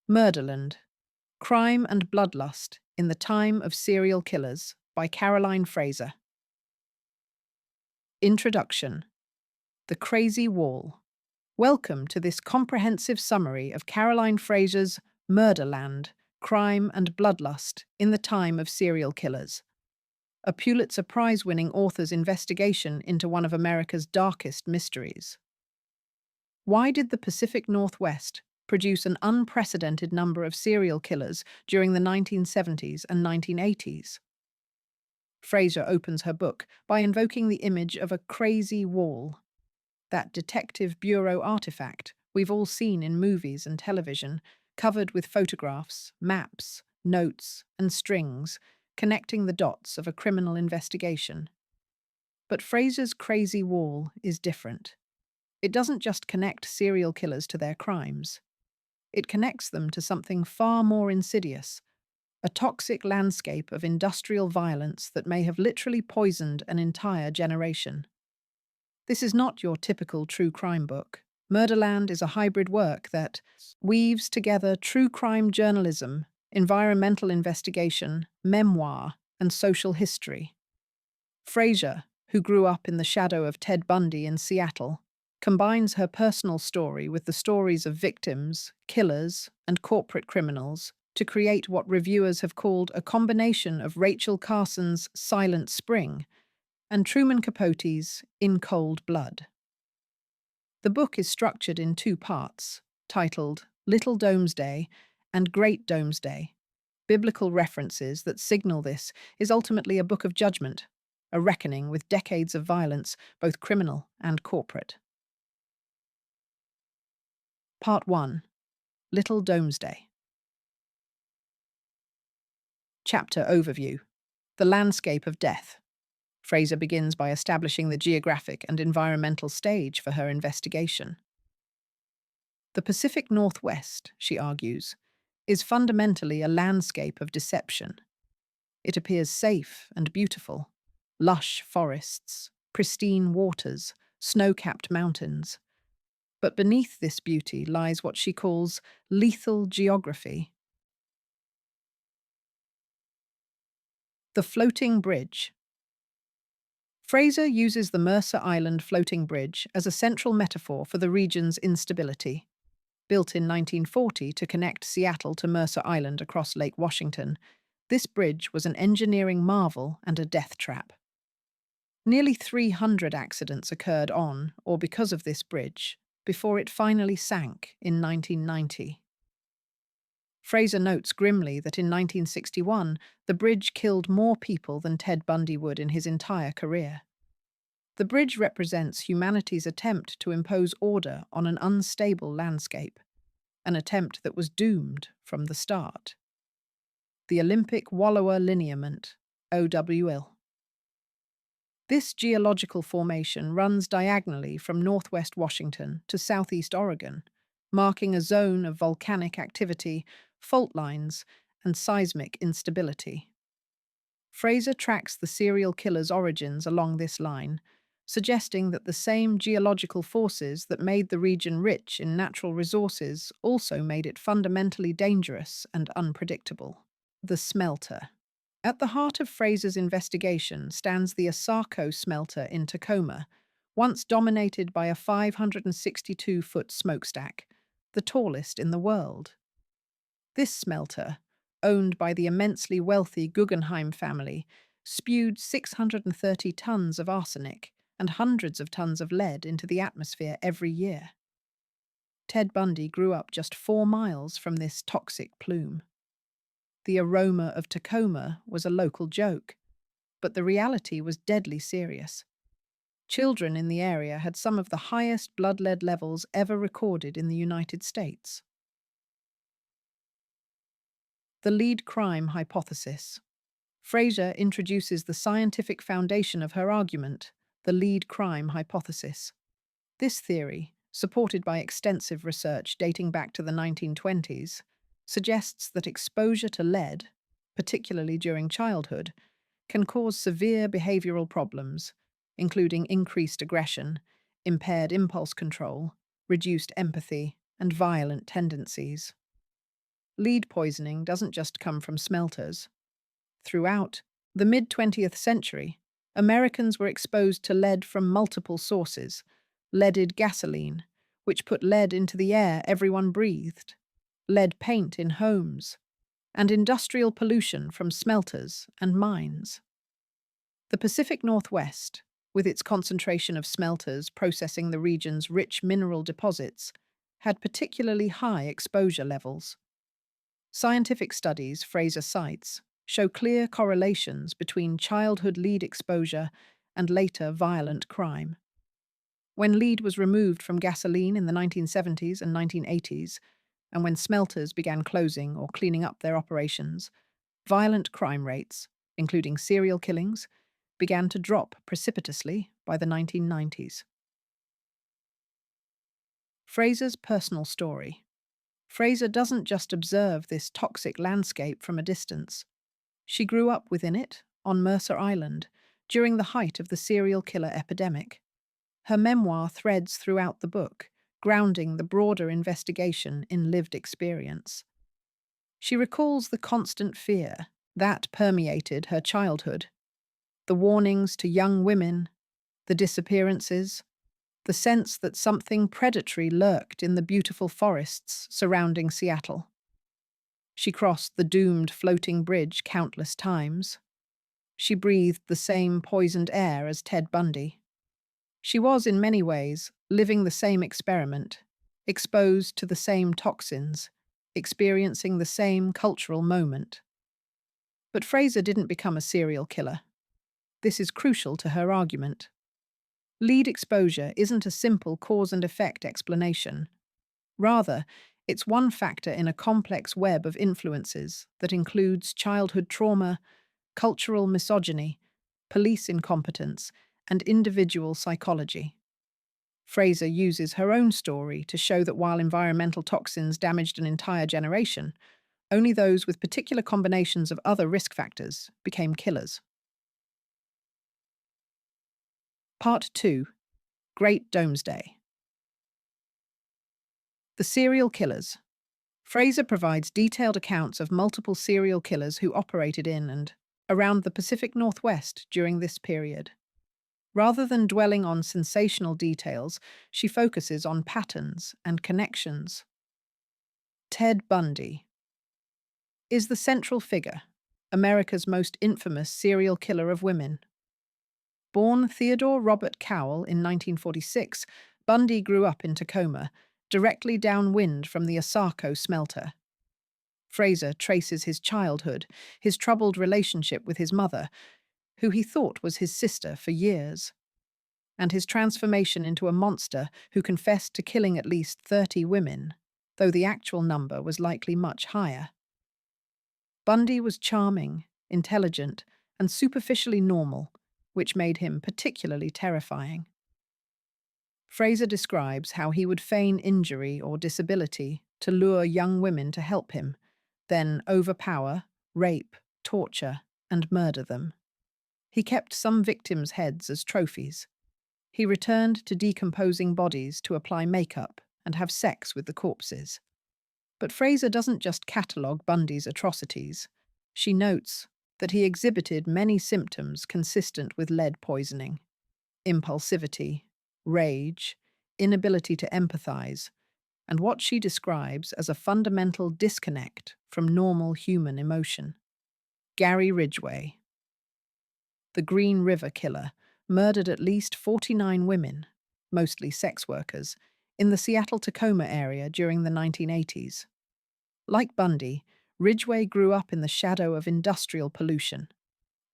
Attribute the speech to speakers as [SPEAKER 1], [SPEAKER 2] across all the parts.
[SPEAKER 1] Murderland, Crime and Bloodlust in the Time of Serial Killers by Caroline Fraser. Introduction. The Crazy Wall. Welcome to this comprehensive summary of Caroline Fraser's Murderland, Crime and Bloodlust in the Time of Serial Killers, a Pulitzer Prize-winning author's investigation into one of America's darkest mysteries. Why did the Pacific Northwest produce an unprecedented number of serial killers during the 1970s and 1980s? Fraser opens her book by invoking the image of a crazy wall, that detective bureau artifact we've all seen in movies and television, covered with photographs, maps, notes, and strings, connecting the dots of a criminal investigation. But Fraser's crazy wall is different. It doesn't just connect serial killers to their crimes. It connects them to something far more insidious, a toxic landscape of industrial violence that may have literally poisoned an entire generation. This is not your typical true crime book. Murderland is a hybrid work that weaves together true crime journalism, environmental investigation, memoir, and social history. Fraser, who grew up in the shadow of Ted Bundy in Seattle, combines her personal story with the stories of victims, killers, and corporate criminals to create what reviewers have called a combination of Rachel Carson's Silent Spring and Truman Capote's In Cold Blood. The book is structured in two parts, titled Little Domesday and Great Domesday. Biblical references that signal this is ultimately a book of judgment, a reckoning with decades of violence, both criminal and corporate. Part 1. Little Domesday. Chapter Overview. The Landscape of Death. Fraser begins by establishing the geographic and environmental stage for her investigation. The Pacific Northwest, she argues, is fundamentally a landscape of deception. It appears safe and beautiful: lush forests, pristine waters, snow-capped mountains. But beneath this beauty lies what she calls lethal geography. The Floating Bridge. Fraser uses the Mercer Island floating bridge as a central metaphor for the region's instability. Built in 1940 to connect Seattle to Mercer Island across Lake Washington, this bridge was an engineering marvel and a death trap. Nearly 300 accidents occurred on or because of this bridge, before it finally sank in 1990. Fraser notes grimly that in 1961, the bridge killed more people than Ted Bundy would in his entire career. The bridge represents humanity's attempt to impose order on an unstable landscape, an attempt that was doomed from the start. The Olympic Wallower Lineament, OWL. This geological formation runs diagonally from northwest Washington to southeast Oregon, marking a zone of volcanic activity, fault lines, and seismic instability. Fraser tracks the serial killer's origins along this line, suggesting that the same geological forces that made the region rich in natural resources also made it fundamentally dangerous and unpredictable. The Smelter. At the heart of Fraser's investigation stands the Asarco Smelter in Tacoma, once dominated by a 562-foot smokestack, the tallest in the world. This smelter, owned by the immensely wealthy Guggenheim family, spewed 630 tons of arsenic and hundreds of tons of lead into the atmosphere every year. Ted Bundy grew up just 4 miles from this toxic plume. The aroma of Tacoma was a local joke, but the reality was deadly serious. Children in the area had some of the highest blood lead levels ever recorded in the United States. The lead crime hypothesis. Fraser introduces the scientific foundation of her argument, the lead crime hypothesis. This theory, supported by extensive research dating back to the 1920s, suggests that exposure to lead, particularly during childhood, can cause severe behavioral problems, including increased aggression, impaired impulse control, reduced empathy, and violent tendencies. Lead poisoning doesn't just come from smelters. Throughout the mid-20th century, Americans were exposed to lead from multiple sources: leaded gasoline, which put lead into the air everyone breathed, lead paint in homes, and industrial pollution from smelters and mines. The Pacific Northwest, with its concentration of smelters processing the region's rich mineral deposits, had particularly high exposure levels. Scientific studies, Fraser cites, show clear correlations between childhood lead exposure and later violent crime. When lead was removed from gasoline in the 1970s and 1980s, and when smelters began closing or cleaning up their operations, violent crime rates, including serial killings, began to drop precipitously by the 1990s. Fraser's personal story. Fraser doesn't just observe this toxic landscape from a distance. She grew up within it, on Mercer Island, during the height of the serial killer epidemic. Her memoir threads throughout the book, grounding the broader investigation in lived experience. She recalls the constant fear that permeated her childhood, the warnings to young women, the disappearances, the sense that something predatory lurked in the beautiful forests surrounding Seattle. She crossed the doomed floating bridge countless times. She breathed the same poisoned air as Ted Bundy. She was, in many ways, living the same experiment, exposed to the same toxins, experiencing the same cultural moment. But Fraser didn't become a serial killer. This is crucial to her argument. Lead exposure isn't a simple cause and effect explanation. Rather, it's one factor in a complex web of influences that includes childhood trauma, cultural misogyny, police incompetence, and individual psychology. Fraser uses her own story to show that while environmental toxins damaged an entire generation, only those with particular combinations of other risk factors became killers. Part 2. Great Doomsday. The serial killers. Fraser provides detailed accounts of multiple serial killers who operated in and around the Pacific Northwest during this period. Rather than dwelling on sensational details, she focuses on patterns and connections. Ted Bundy is the central figure, America's most infamous serial killer of women. Born Theodore Robert Cowell in 1946, Bundy grew up in Tacoma, directly downwind from the Asarco smelter. Fraser traces his childhood, his troubled relationship with his mother, who he thought was his sister for years, and his transformation into a monster who confessed to killing at least 30 women, though the actual number was likely much higher. Bundy was charming, intelligent, and superficially normal, which made him particularly terrifying. Fraser describes how he would feign injury or disability to lure young women to help him, then overpower, rape, torture, and murder them. He kept some victims' heads as trophies. He returned to decomposing bodies to apply makeup and have sex with the corpses. But Fraser doesn't just catalogue Bundy's atrocities. She notes that he exhibited many symptoms consistent with lead poisoning: impulsivity, rage, inability to empathize, and what she describes as a fundamental disconnect from normal human emotion. Gary Ridgway, the Green River Killer, murdered at least 49 women, mostly sex workers, in the Seattle-Tacoma area during the 1980s. Like Bundy, Ridgway grew up in the shadow of industrial pollution.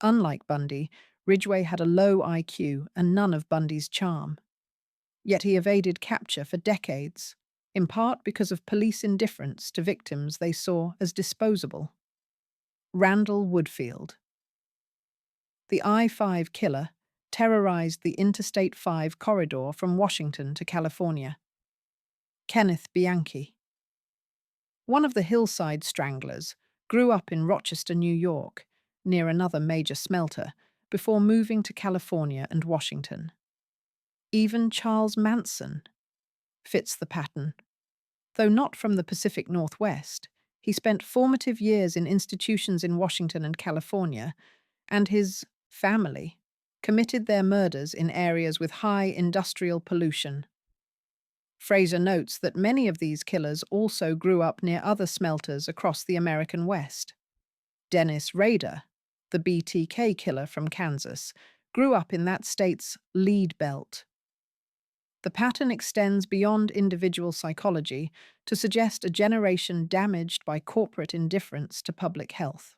[SPEAKER 1] Unlike Bundy, Ridgway had a low IQ and none of Bundy's charm. Yet he evaded capture for decades, in part because of police indifference to victims they saw as disposable. Randall Woodfield, the I-5 killer, terrorized the Interstate 5 corridor from Washington to California. Kenneth Bianchi, one of the hillside stranglers, grew up in Rochester, New York, near another major smelter, before moving to California and Washington. Even Charles Manson fits the pattern. Though not from the Pacific Northwest, He spent formative years in institutions in Washington and California, and his family committed their murders in areas with high industrial pollution. Fraser notes that many of these killers also grew up near other smelters across the American West. Dennis Rader, the BTK killer from Kansas, grew up in that state's lead belt. The pattern extends beyond individual psychology to suggest a generation damaged by corporate indifference to public health.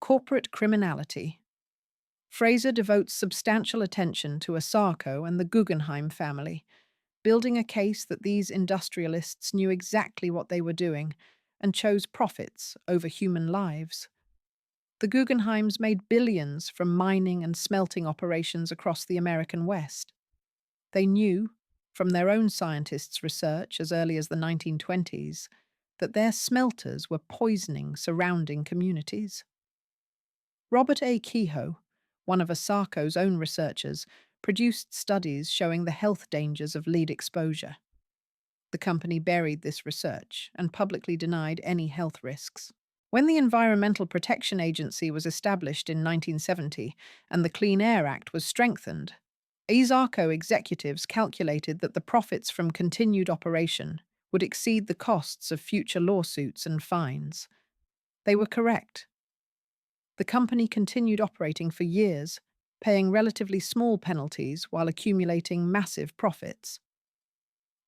[SPEAKER 1] Corporate criminality. Fraser devotes substantial attention to Asarco and the Guggenheim family, building a case that these industrialists knew exactly what they were doing and chose profits over human lives. The Guggenheims made billions from mining and smelting operations across the American West. They knew, from their own scientists' research as early as the 1920s, that their smelters were poisoning surrounding communities. Robert A. Kehoe, one of Asarco's own researchers, produced studies showing the health dangers of lead exposure. The company buried this research and publicly denied any health risks. When the Environmental Protection Agency was established in 1970 and the Clean Air Act was strengthened, Asarco executives calculated that the profits from continued operation would exceed the costs of future lawsuits and fines. They were correct. The company continued operating for years, paying relatively small penalties while accumulating massive profits.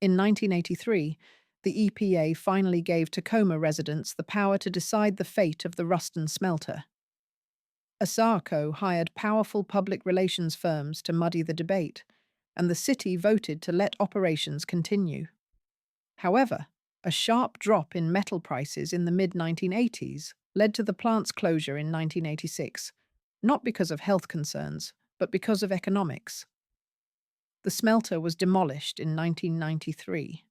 [SPEAKER 1] In 1983, the EPA finally gave Tacoma residents the power to decide the fate of the Ruston smelter. Asarco hired powerful public relations firms to muddy the debate, and the city voted to let operations continue. However, a sharp drop in metal prices in the mid-1980s led to the plant's closure in 1986, not because of health concerns, but because of economics. The smelter was demolished in 1993.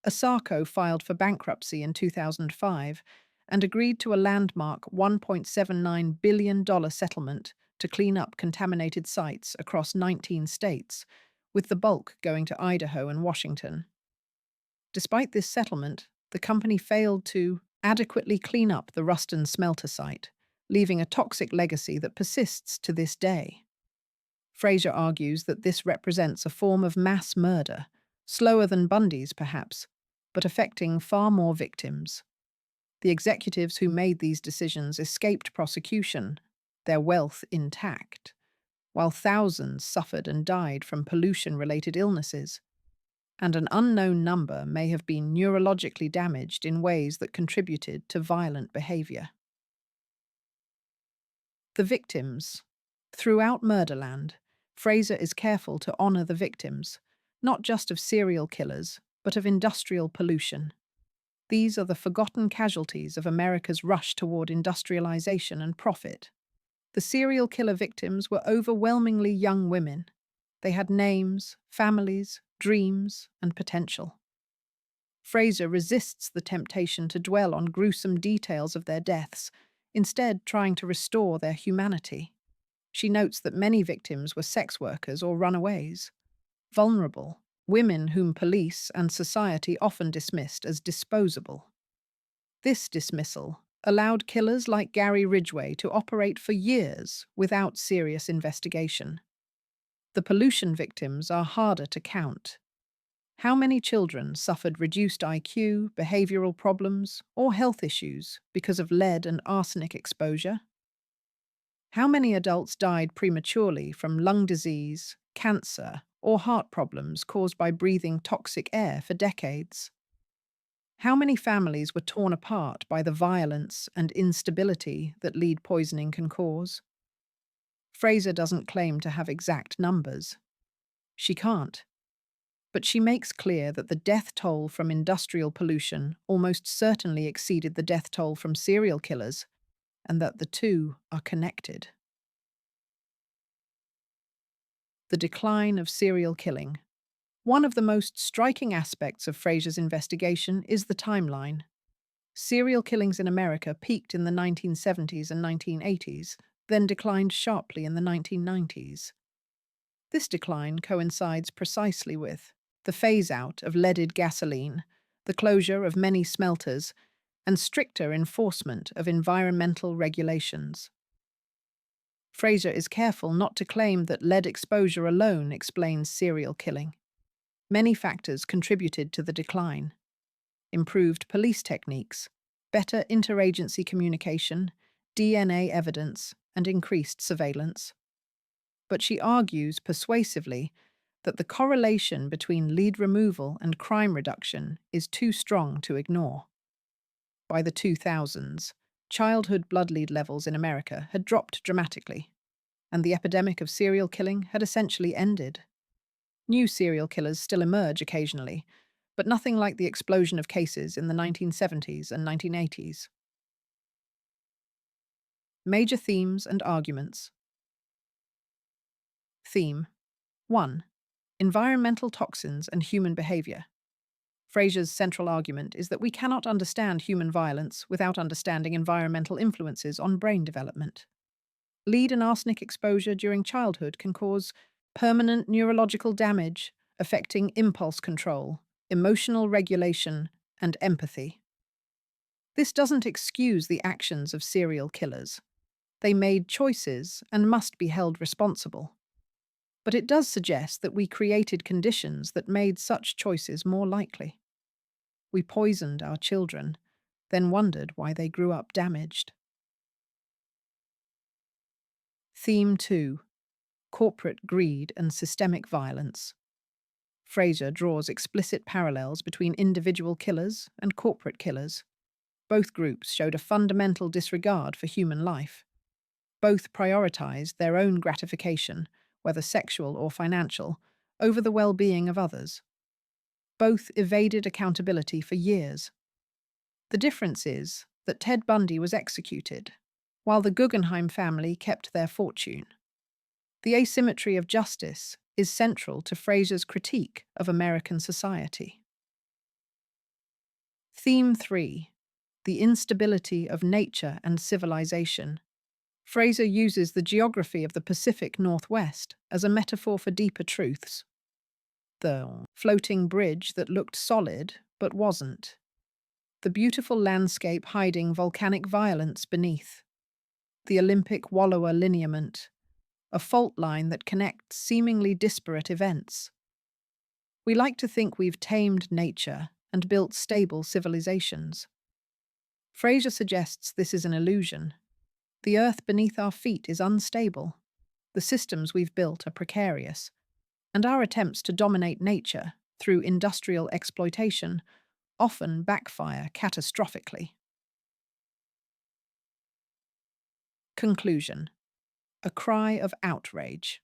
[SPEAKER 1] Asarco filed for bankruptcy in 2005 and agreed to a landmark $1.79 billion settlement to clean up contaminated sites across 19 states, with the bulk going to Idaho and Washington. Despite this settlement, the company failed to adequately clean up the Ruston smelter site, leaving a toxic legacy that persists to this day. Fraser argues that this represents a form of mass murder, slower than Bundy's perhaps, but affecting far more victims. The executives who made these decisions escaped prosecution, their wealth intact, while thousands suffered and died from pollution-related illnesses, and an unknown number may have been neurologically damaged in ways that contributed to violent behavior. The victims. Throughout Murderland, Fraser is careful to honor the victims, not just of serial killers, but of industrial pollution. These are the forgotten casualties of America's rush toward industrialization and profit. The serial killer victims were overwhelmingly young women. They had names, families, dreams, and potential. Fraser resists the temptation to dwell on gruesome details of their deaths, instead trying to restore their humanity. She notes that many victims were sex workers or runaways, vulnerable, women whom police and society often dismissed as disposable. This dismissal allowed killers like Gary Ridgway to operate for years without serious investigation. The pollution victims are harder to count. How many children suffered reduced IQ, behavioral problems, or health issues because of lead and arsenic exposure? How many adults died prematurely from lung disease, cancer, or heart problems caused by breathing toxic air for decades? How many families were torn apart by the violence and instability that lead poisoning can cause? Fraser doesn't claim to have exact numbers. She can't. But she makes clear that the death toll from industrial pollution almost certainly exceeded the death toll from serial killers, and that the two are connected. The decline of serial killing. One of the most striking aspects of Fraser's investigation is the timeline. Serial killings in America peaked in the 1970s and 1980s, then declined sharply in the 1990s. This decline coincides precisely with the phase-out of leaded gasoline, the closure of many smelters, and stricter enforcement of environmental regulations. Fraser is careful not to claim that lead exposure alone explains serial killing. Many factors contributed to the decline: improved police techniques, better interagency communication, DNA evidence, and increased surveillance. But she argues persuasively that the correlation between lead removal and crime reduction is too strong to ignore. By the 2000s, childhood blood lead levels in America had dropped dramatically, and the epidemic of serial killing had essentially ended. New serial killers still emerge occasionally, but nothing like the explosion of cases in the 1970s and 1980s. Major themes and arguments. Theme 1. Environmental toxins and human behavior. Fraser's central argument is that we cannot understand human violence without understanding environmental influences on brain development. Lead and arsenic exposure during childhood can cause permanent neurological damage, affecting impulse control, emotional regulation, and empathy. This doesn't excuse the actions of serial killers. They made choices and must be held responsible. But it does suggest that we created conditions that made such choices more likely. We poisoned our children, then wondered why they grew up damaged. Theme 2. Corporate greed and systemic violence. Fraser draws explicit parallels between individual killers and corporate killers. Both groups showed a fundamental disregard for human life. Both prioritized their own gratification, whether sexual or financial, over the well-being of others. Both evaded accountability for years. The difference is that Ted Bundy was executed, while the Guggenheim family kept their fortune. The asymmetry of justice is central to Fraser's critique of American society. Theme 3. The instability of nature and civilization. Fraser uses the geography of the Pacific Northwest as a metaphor for deeper truths. The floating bridge that looked solid but wasn't. The beautiful landscape hiding volcanic violence beneath. The Olympic Wallower lineament, a fault line that connects seemingly disparate events. We like to think we've tamed nature and built stable civilizations. Fraser suggests this is an illusion. The earth beneath our feet is unstable. The systems we've built are precarious, and our attempts to dominate nature through industrial exploitation often backfire catastrophically. Conclusion. A cry of outrage.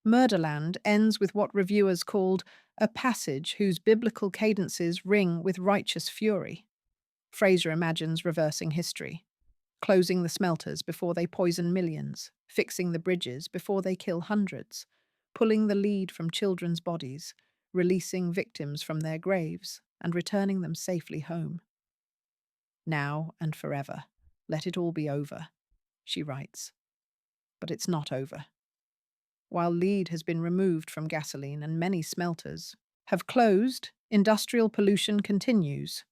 [SPEAKER 1] Murderland ends with what reviewers called a passage whose biblical cadences ring with righteous fury. Fraser imagines reversing history, closing the smelters before they poison millions, fixing the bridges before they kill hundreds, pulling the lead from children's bodies, releasing victims from their graves, and returning them safely home. Now and forever, let it all be over, she writes. But it's not over. While lead has been removed from gasoline and many smelters have closed, industrial pollution continues.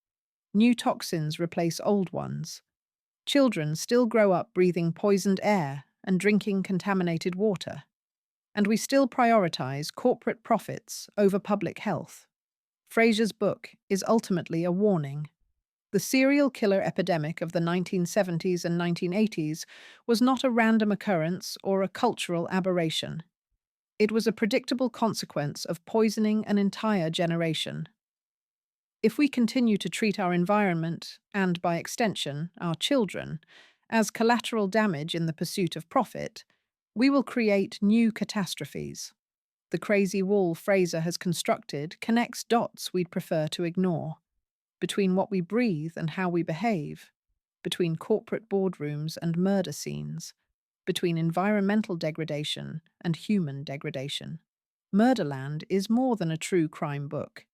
[SPEAKER 1] New toxins replace old ones. Children still grow up breathing poisoned air and drinking contaminated water. And we still prioritize corporate profits over public health. Fraser's book is ultimately a warning. The serial killer epidemic of the 1970s and 1980s was not a random occurrence or a cultural aberration. It was a predictable consequence of poisoning an entire generation. If we continue to treat our environment, and by extension, our children, as collateral damage in the pursuit of profit, we will create new catastrophes. The crazy wall Fraser has constructed connects dots we'd prefer to ignore. Between what we breathe and how we behave, between corporate boardrooms and murder scenes, between environmental degradation and human degradation. Murderland is more than a true crime book.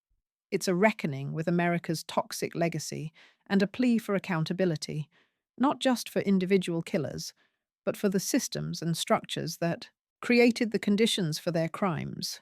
[SPEAKER 1] It's a reckoning with America's toxic legacy and a plea for accountability, not just for individual killers, but for the systems and structures that created the conditions for their crimes.